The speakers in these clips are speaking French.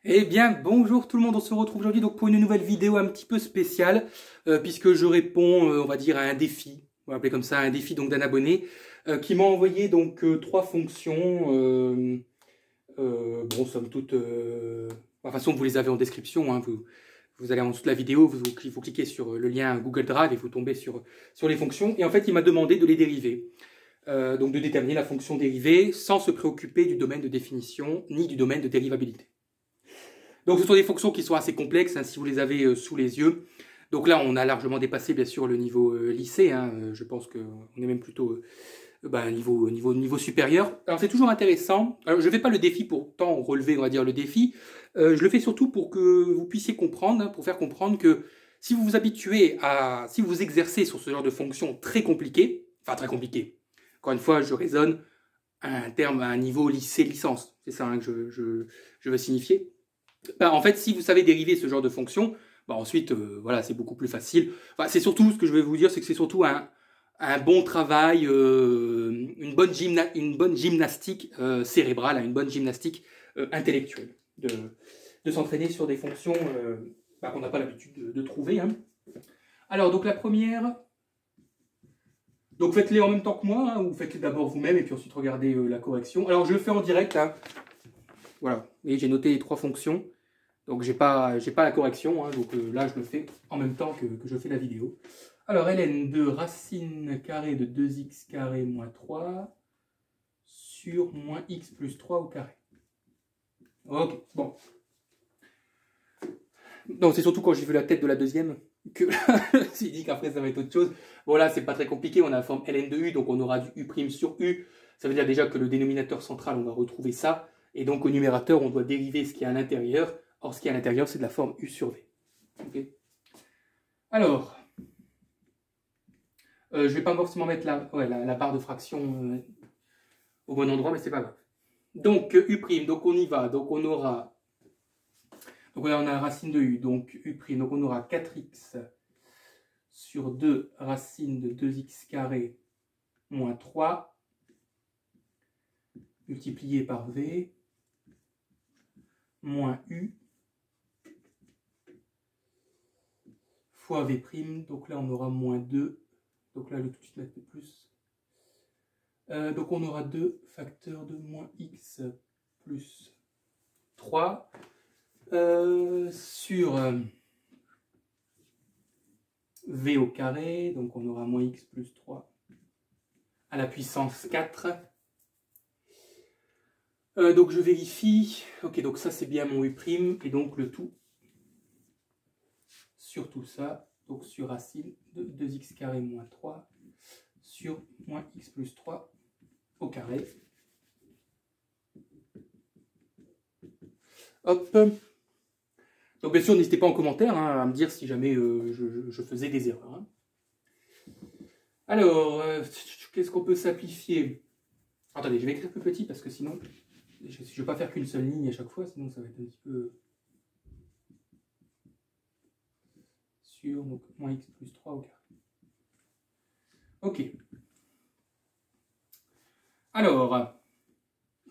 Eh bien, bonjour tout le monde, on se retrouve aujourd'hui donc pour une nouvelle vidéo un petit peu spéciale, puisque je réponds, on va dire, à un défi, on va appeler comme ça, un défi donc d'un abonné, qui m'a envoyé donc trois fonctions, bon, somme toute, de toute façon vous les avez en description, hein, vous allez en dessous de la vidéo, vous cliquez sur le lien Google Drive et vous tombez sur les fonctions, et en fait il m'a demandé de les dériver. Donc de déterminer la fonction dérivée sans se préoccuper du domaine de définition ni du domaine de dérivabilité. Donc ce sont des fonctions qui sont assez complexes, hein, si vous les avez sous les yeux. Donc là, on a largement dépassé bien sûr le niveau lycée, hein, je pense qu'on est même plutôt niveau supérieur. Alors c'est toujours intéressant. Alors je ne fais pas le défi pour tant relever, on va dire, le défi. Je le fais surtout pour que vous puissiez comprendre, hein, pour faire comprendre que si vous vous habituez si vous vous exercez sur ce genre de fonctions très compliquées, enfin très compliquées, encore une fois, je raisonne à un niveau lycée-licence, c'est ça, hein, que je veux signifier. Ben, en fait, si vous savez dériver ce genre de fonction, ben ensuite, voilà, c'est beaucoup plus facile. Enfin, c'est surtout, ce que je vais vous dire, c'est que c'est surtout un bon travail, une bonne gymnastique cérébrale, hein, une bonne gymnastique intellectuelle, de s'entraîner sur des fonctions qu'on n'a pas l'habitude de trouver. Hein. Alors, donc la première, donc faites-les en même temps que moi, hein, ou faites-les d'abord vous-même, et puis ensuite regardez la correction. Alors, je le fais en direct, hein. Voilà, et j'ai noté les trois fonctions. Donc j'ai pas la correction, hein, donc là je le fais en même temps que je fais la vidéo. Alors ln de racine carrée de 2x carré moins 3 sur moins x plus 3 au carré. Ok, bon. Donc c'est surtout quand j'ai vu la tête de la deuxième que je me suis dit qu'après ça va être autre chose. Bon là c'est pas très compliqué, on a la forme ln de u, donc on aura du u' sur u. Ça veut dire déjà que le dénominateur central on va retrouver ça. Et donc au numérateur on doit dériver ce qui est à l'intérieur. Or, ce qui est à l'intérieur, c'est de la forme U sur V. Okay. Alors, je ne vais pas forcément mettre la barre de fraction au bon endroit, mais c'est pas grave. Donc, U', donc on y va. Donc, on aura... Donc, là, on a la racine de U. Donc, U', donc on aura 4x sur 2 racine de 2x carré moins 3 multiplié par V moins U fois V', donc là on aura moins 2, donc là je vais tout de suite mettre le plus. Donc on aura 2 facteurs de moins x plus 3 sur V au carré, donc on aura moins x plus 3 à la puissance 4. Donc je vérifie, ok, donc ça c'est bien mon U', et donc le tout sur tout ça, donc sur racine de 2x carré moins 3 sur moins x plus 3 au carré. Hop. Donc bien sûr, n'hésitez pas en commentaire, hein, à me dire si jamais je faisais des erreurs. Hein. Alors, qu'est-ce qu'on peut simplifier? Attendez, je vais écrire plus petit parce que sinon, je ne vais pas faire qu'une seule ligne à chaque fois, sinon ça va être un petit peu... Sur donc, moins x plus 3 au carré. Ok. Alors, on va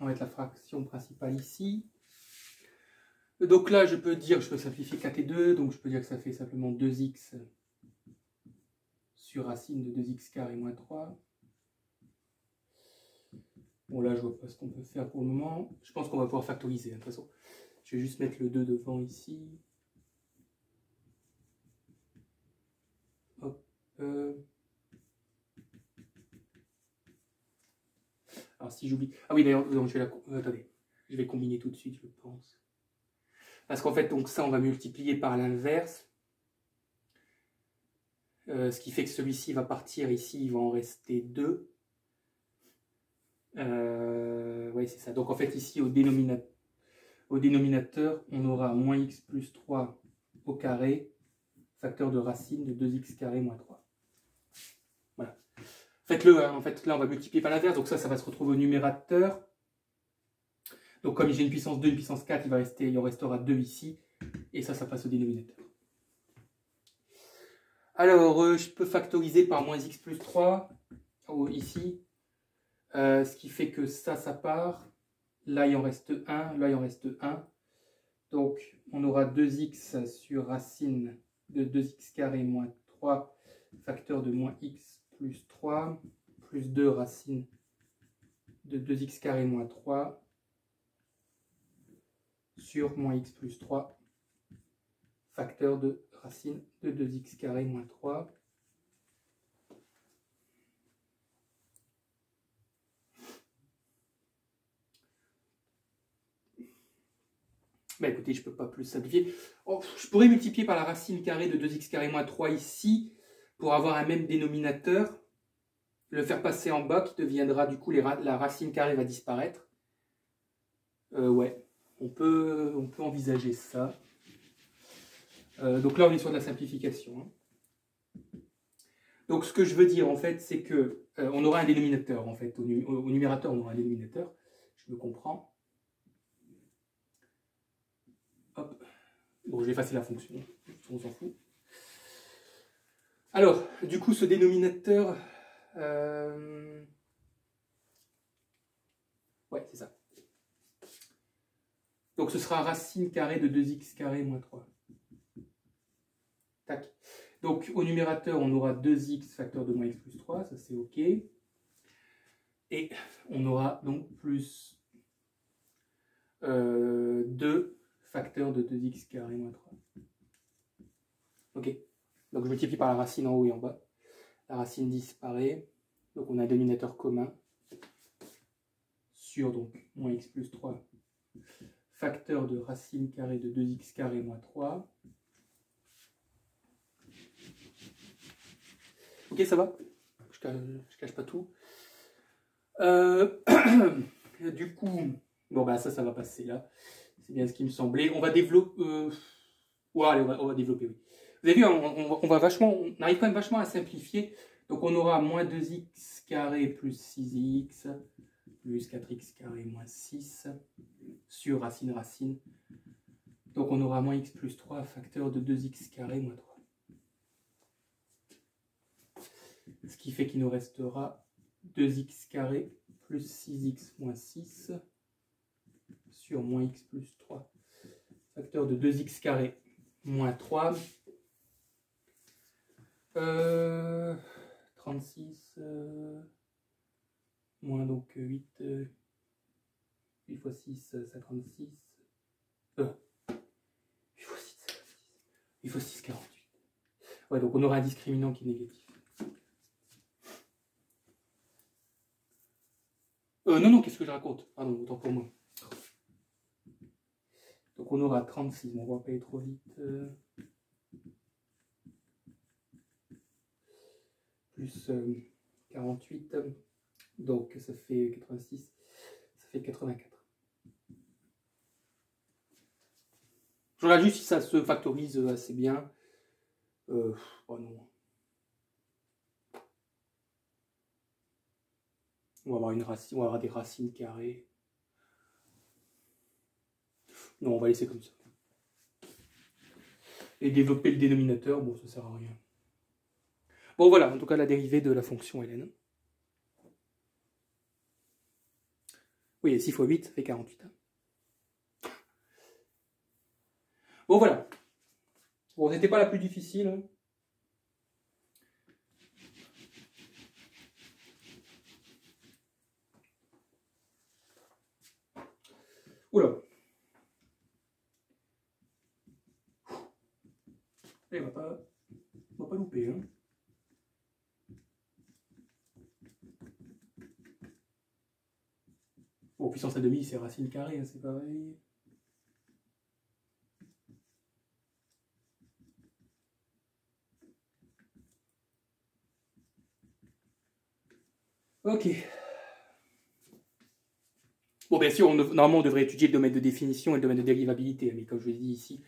mettre la fraction principale ici. Donc là, je peux simplifier 4 et 2, donc je peux dire que ça fait simplement 2x sur racine de 2x carré moins 3. Bon là, je vois pas ce qu'on peut faire pour le moment. Je pense qu'on va pouvoir factoriser, hein, de toute façon. Je vais juste mettre le 2 devant ici. Hop. Alors si j'oublie... Ah oui, d'ailleurs, attendez. Je vais combiner tout de suite, je pense. Parce qu'en fait, donc ça, on va multiplier par l'inverse. Ce qui fait que celui-ci va partir ici, il va en rester 2. Oui, c'est ça. Donc en fait, ici, au dénominateur, on aura moins x plus 3 au carré, facteur de racine de 2x carré moins 3. Voilà. Faites-le, hein. En fait, là, on va multiplier par l'inverse, donc ça va se retrouver au numérateur. Donc comme j'ai une puissance 2, une puissance 4, il en restera 2 ici, et ça passe au dénominateur. Alors, je peux factoriser par moins x plus 3, ici, ce qui fait que ça part. Là, il en reste 1, là, il en reste 1. Donc, on aura 2x sur racine de 2x carré moins 3, facteur de moins x plus 3, plus 2 racine de 2x carré moins 3, sur moins x plus 3, facteur de racine de 2x carré moins 3. Bah écoutez, je ne peux pas plus simplifier. Oh, je pourrais multiplier par la racine carrée de 2x carré moins 3 ici, pour avoir un même dénominateur, le faire passer en bas, qui deviendra du coup, la racine carrée va disparaître. Ouais, on peut envisager ça. Donc là, on est sur de la simplification. Hein. Donc ce que je veux dire, en fait, c'est que on aura un dénominateur, en fait. Au numérateur, on aura un dénominateur. Je me comprends. Hop. Bon, je vais effacer la fonction. On s'en fout. Alors, du coup, ce dénominateur... Ouais, c'est ça. Donc ce sera racine carrée de 2x carré moins 3. Tac. Donc au numérateur, on aura 2x facteur de moins x plus 3, ça c'est OK. Et on aura donc plus 2 facteur de 2x carré moins 3. OK. Donc je multiplie par la racine en haut et en bas. La racine disparaît. Donc on a un dénominateur commun sur donc moins x plus 3 facteur de racine carrée de 2x carré moins 3. Ok, ça va? Je cache pas tout. Du coup, bon bah ça va passer là. C'est bien ce qui me semblait. On va développer. Ouais, allez, on va développer, oui. Vous avez vu, on arrive quand même vachement à simplifier. Donc on aura moins 2x carré plus 6x plus 4x carré moins 6 sur racine. Donc on aura moins x plus 3 facteur de 2x carré moins 3. Ce qui fait qu'il nous restera 2x carré plus 6x moins 6 sur moins x plus 3. Facteur de 2x carré moins 3. 36 moins donc 8. 8 fois 6, ça 36. 8 fois 6, 8 fois 6, 48. Ouais, donc on aura un discriminant qui est négatif. Non, qu'est-ce que je raconte? Pardon, autant pour moi. Donc on aura 36, bon, on va pas aller trop vite. Plus 48, donc ça fait 86, ça fait 84. Je regarde juste si ça se factorise assez bien. Oh non. On va avoir une racine, on va avoir des racines carrées. Non, on va laisser comme ça. Et développer le dénominateur, bon, ça sert à rien. Bon, voilà, en tout cas, la dérivée de la fonction ln. Oui, 6 fois 8, ça fait 48. Bon, voilà. Bon, c'était pas la plus difficile. Oula. Et on va pas louper, hein. Bon, puissance à demi, c'est racine carrée, hein, c'est pareil. Ok. Bon, bien sûr, normalement, on devrait étudier le domaine de définition et le domaine de dérivabilité, mais comme je l'ai dit ici,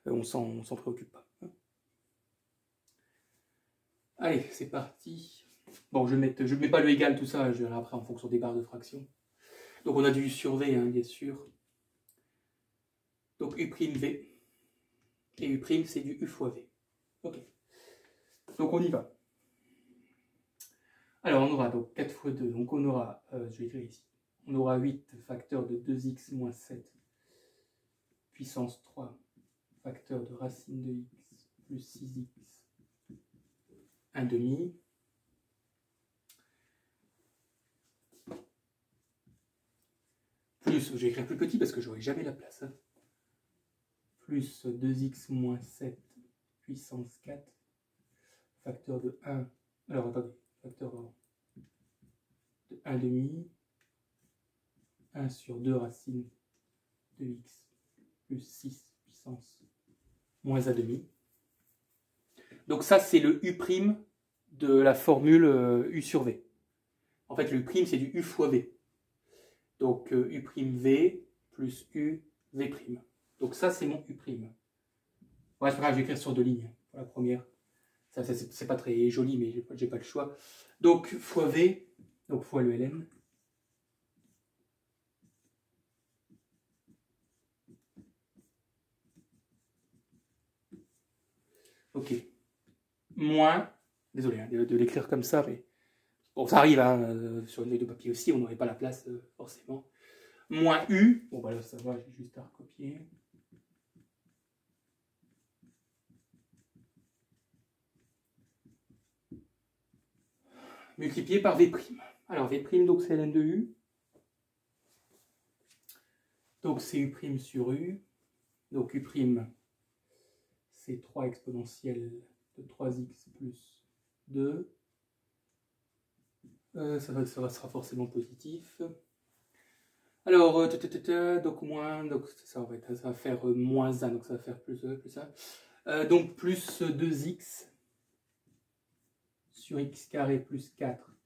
on s'en préoccupe pas. Allez, c'est parti. Bon, je ne mets pas le égal, tout ça, je verrai après en fonction des barres de fraction. Donc, on a du U sur V, hein, bien sûr. Donc, U'V. Et U', c'est du U fois V. Ok. Donc, on y va. Alors, on aura donc 4 fois 2. Donc, on aura, je vais écrire ici, on aura 8 facteur de 2x moins 7 puissance 3 facteur de racine de x plus 6x 1 demi plus, je vais écrire plus petit parce que j'aurai jamais la place, hein, plus 2x moins 7 puissance 4 facteur de 1, alors attendez, facteur de 1 demi 1 sur 2 racine de x plus 6 puissance moins 1 demi. Donc ça, c'est le U' de la formule U sur V. En fait, le U', c'est du U fois V. Donc U'V plus U V'. Donc ça, c'est mon U'. Ouais, c'est pas grave, je vais écrire sur 2 lignes pour la première. Ça c'est pas très joli, mais j'ai pas le choix. Donc fois V, donc fois le ln. Ok. Moins, désolé hein, de l'écrire comme ça, mais bon, ça arrive hein, sur une feuille de papier aussi, on n'aurait pas la place forcément. Moins U, bon bah là ça va, j'ai juste à recopier. Multiplié par V'. Alors V', donc c'est ln de U. Donc c'est U' sur U. Donc U', c'est 3 exponentielle de 3x plus 2. Ça sera forcément positif. Alors, donc moins, donc ça va faire moins 1, donc ça va faire plus 1. Donc plus 2x sur x carré plus 4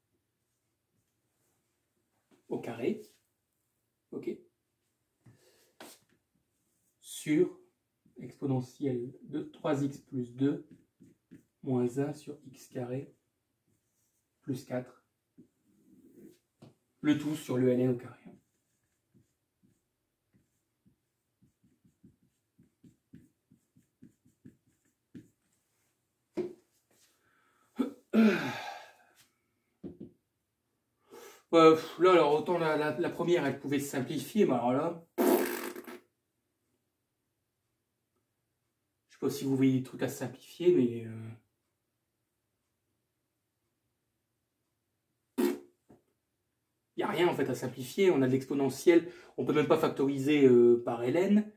au carré. Ok. Sur exponentielle de 3x plus 2 moins 1 sur x carré plus 4. Le tout sur le ln au carré. Là, alors autant la première, elle pouvait se simplifier, mais alors là, je sais pas si vous voyez des trucs à simplifier, mais il n'y a rien en fait à simplifier. On a de l'exponentielle, on peut même pas factoriser par ln,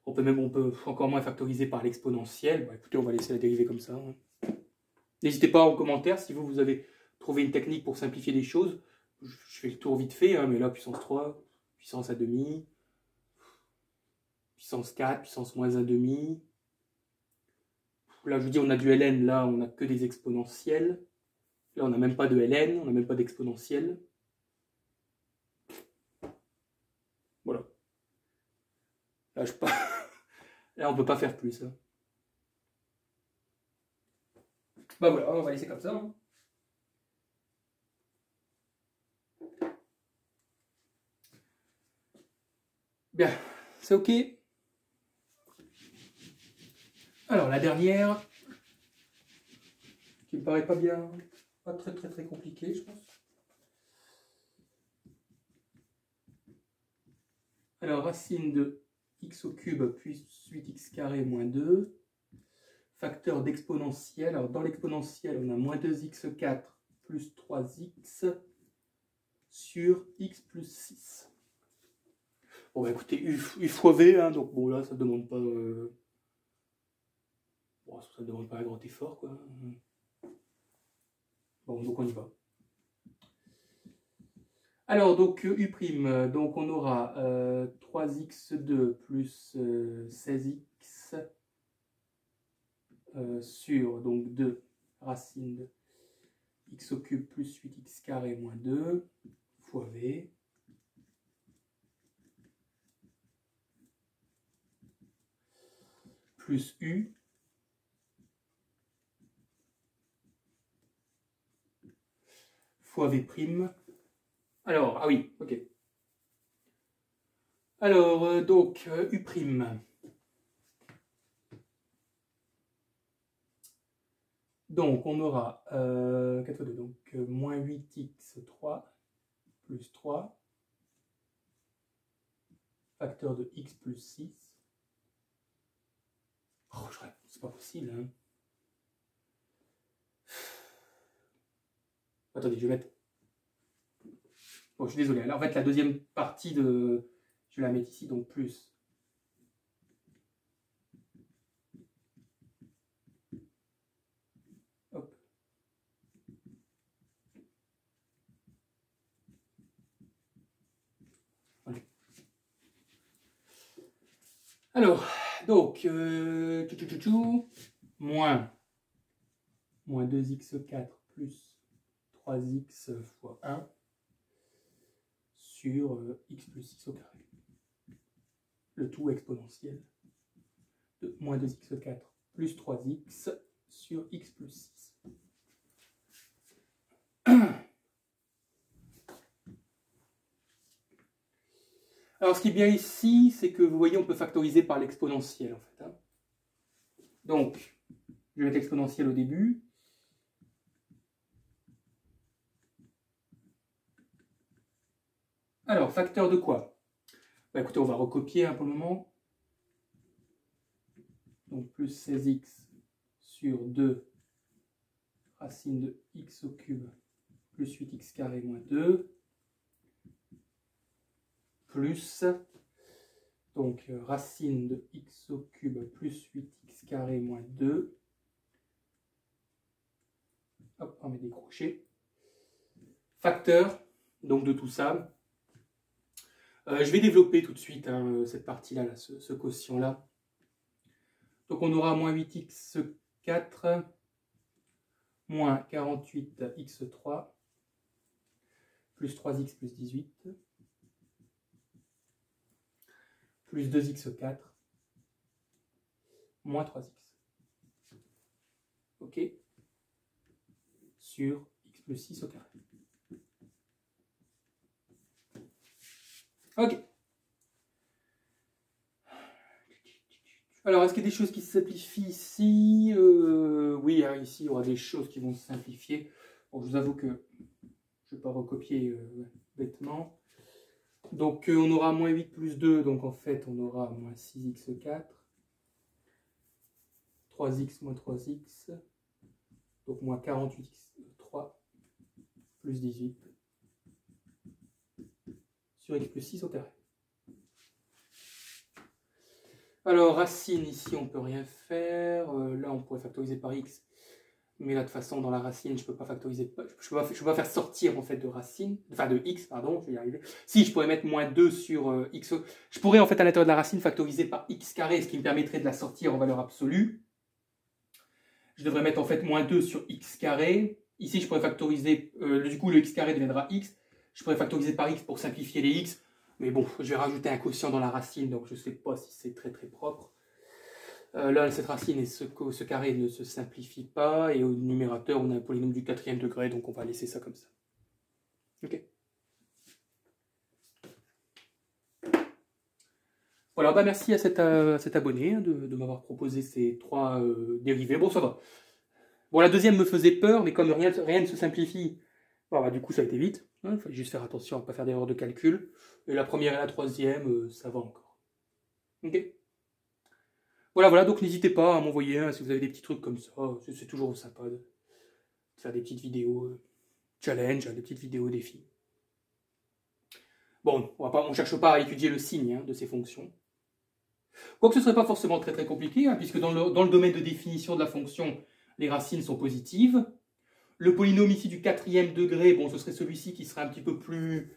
on peut encore moins factoriser par l'exponentielle. Bon, écoutez, on va laisser la dérivée comme ça. Hein. N'hésitez pas en commentaire si vous avez trouvé une technique pour simplifier des choses. Je fais le tour vite fait, hein, mais là, puissance 3, puissance 1 demi, puissance 4, puissance moins 1 demi. Là, je vous dis, on a du ln, là, on n'a que des exponentielles. Là, on n'a même pas de ln, on n'a même pas d'exponentielle. Voilà. Là, là, on ne peut pas faire plus. Hein. Bah voilà, on va laisser comme ça. Hein. Bien, c'est ok. Alors, la dernière, qui me paraît pas bien, pas très compliquée, je pense. Alors, racine de x au cube plus 8x carré moins 2. Facteur d'exponentielle. Alors, dans l'exponentielle, on a moins 2x4 plus 3x sur x plus 6. Bon, bah écoutez, U fois V, hein, donc bon, là, ça ne demande pas... Bon, ça ne demande pas un grand effort, quoi. Bon, donc on y va. Alors, donc U', donc on aura 3x2 plus 16x sur donc 2 racine de x au cube plus 8x carré moins 2 fois V. Plus U. Fois V'. Alors, ah oui, ok. Alors, donc, U'. Donc, on aura 4 fois 2, donc moins 8x3 plus 3, facteur de x plus 6, Oh, c'est pas possible, hein. Attendez, je vais mettre... Bon, je suis désolé. Alors, en fait, la deuxième partie de... Je vais la mettre ici, donc plus. Hop. Voilà. Alors, donc, moins 2x4 plus 3x fois 1 sur x plus 6 au carré. Le tout exponentiel de moins 2x4 plus 3x sur x plus 6. Alors, ce qui est bien ici, c'est que vous voyez, on peut factoriser par l'exponentielle, en fait. Hein. Donc, je vais mettre l'exponentielle au début. Alors, facteur de quoi? Bah, écoutez, on va recopier pour le moment. Donc, plus 16x sur 2 racine de x au cube plus 8x carré moins 2 plus, donc racine de x au cube plus 8x carré moins 2. Hop, on met des crochets. Facteur, donc de tout ça. Je vais développer tout de suite hein, cette partie-là, là, ce quotient-là. Donc on aura moins 8x4 moins 48x3 plus 3x plus 18 plus 2x4 moins 3x. OK. Sur x plus 6 au carré. OK. Alors, est-ce qu'il y a des choses qui se simplifient ici? Oui, hein, ici, il y aura des choses qui vont se simplifier. Bon, je vous avoue que je ne vais pas recopier bêtement. Donc, on aura moins 8 plus 2. Donc, en fait, on aura moins 6x4. 3x moins 3x. Donc, moins 48x3 plus 18 sur x plus 6 au carré. Alors, racine, ici, on ne peut rien faire. Là, on pourrait factoriser par x. Mais là, de toute façon, dans la racine, je ne peux pas factoriser. Je peux pas faire sortir, en fait, de racine. Enfin, de x, pardon, je vais y arriver. Si, je pourrais mettre moins 2 sur x. Je pourrais, en fait, à l'intérieur de la racine, factoriser par x carré, ce qui me permettrait de la sortir en valeur absolue. Je devrais mettre, en fait, moins 2 sur x carré. Ici, je pourrais factoriser. Du coup, le x carré deviendra x. Je pourrais factoriser par x pour simplifier les x. Mais bon, je vais rajouter un quotient dans la racine, donc je ne sais pas si c'est très très propre. Là, cette racine et ce carré ne se simplifient pas. Et au numérateur, on a un polynôme du 4e degré, donc on va laisser ça comme ça. Ok. Voilà, bah merci à cet abonné de m'avoir proposé ces 3 dérivés. Bon, ça va. Bon, la deuxième me faisait peur, mais comme rien ne se simplifie, bon, bah, du coup, ça a été vite. Il fallait juste faire attention à ne pas faire d'erreur de calcul. Et la première et la troisième, ça va encore. Ok. Voilà, donc n'hésitez pas à m'envoyer si vous avez des petits trucs comme ça. C'est toujours sympa de faire des petites vidéos challenge, des petites vidéos défis. Bon, on ne cherche pas à étudier le signe de ces fonctions. Quoique ce ne serait pas forcément très très compliqué, puisque dans le domaine de définition de la fonction, les racines sont positives. Le polynôme ici du 4e degré, bon, ce serait celui-ci qui serait un petit peu plus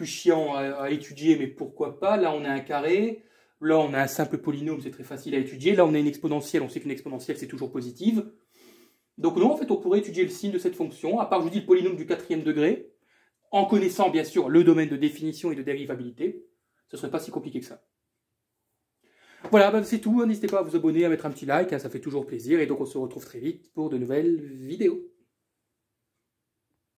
chiant à étudier, mais pourquoi pas. Là, on a un carré. Là, on a un simple polynôme, c'est très facile à étudier. Là, on a une exponentielle, on sait qu'une exponentielle, c'est toujours positive. Donc non, en fait, on pourrait étudier le signe de cette fonction, à part, je vous dis, le polynôme du 4e degré, en connaissant, bien sûr, le domaine de définition et de dérivabilité. Ce ne serait pas si compliqué que ça. Voilà, c'est tout. N'hésitez pas à vous abonner, à mettre un petit like, ça fait toujours plaisir. Et donc, on se retrouve très vite pour de nouvelles vidéos.